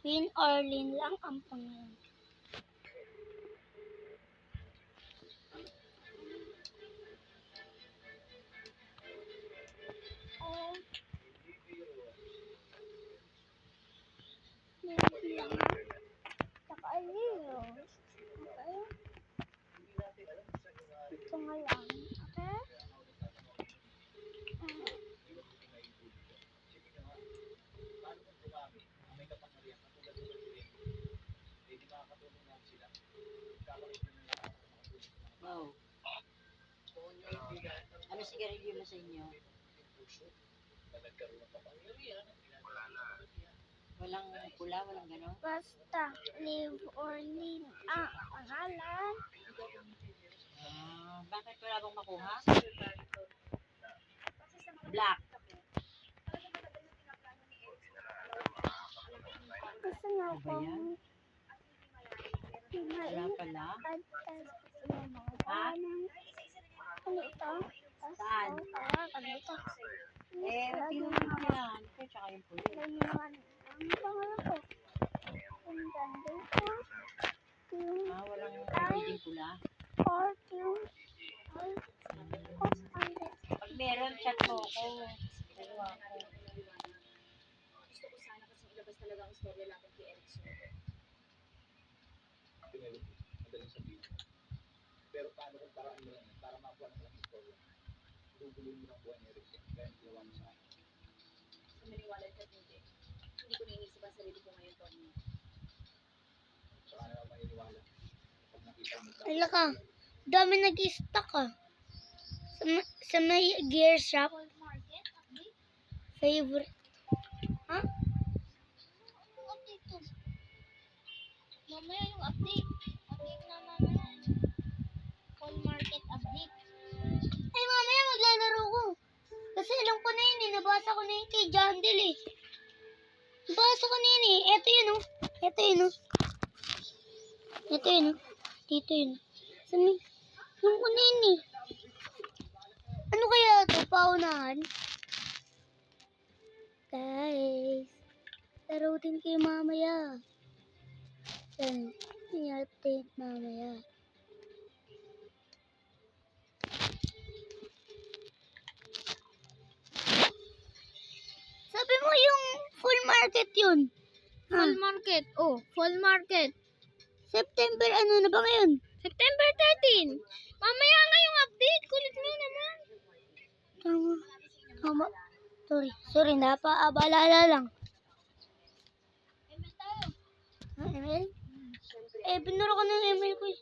Queen Orlin lang ang pangalan. Ito nga lang. Okay? Wow. Ano sigarilyo mo sa inyo? Walang pula, walang gano'n? Basta, live or leave ang pangalan. Bakit wala bang makuha? Black. Gusto na Ano ba yan? Wala pala. Ha? Ano ito? Saan? Ano ito? Pinunod mo yan. Kaya tsaka yung pula. Ang pangalan ko. Ang ganda ko. Walang pwedeng pula. Pag meron, chat mo ako. Dalawa ako. Gusto ko sana kasi ilabas talaga ang story natin kay Erickson. Madaling sabihin. Pero paano kung paraan mo lang para makuha ng lang story? Gugulong mo ng buwan ni Erickson. Kaya ginawa mo sa akin. Kung naniwala ka hindi. Hindi ko nainisip ang sarili ko ngayon, Tony. Saka na maniniwala. Pag nakita mo ka. Ala ka. Dami nag-stock ah. Sa may gear shop. Favorite. Ha? Update to. Mamaya yung update. Update na mamaya. Full market update. Ay mamaya maglalaro ko. Kasi alam ko na yun eh. Nabasa ko na yun kay Jandel eh. Nabasa ko na yun eh. Eto yun oh. Eto yun oh. Ito yun oh. Dito yun. Saan yun? Yung ko na yun eh. Ano kaya ito? Paunahan? Guys. Laro din kayo mamaya. Yan. May update mamaya. Sabi mo yung full market yun. Full market. Oh, full market. September ano na ba ngayon? September 13. Mamaya nga yung update. Kulit mo naman. Tama. Tama. Sorry, napaabalala lang. ML tayo. Ha, ML? Binura ko na yung ML ko eh.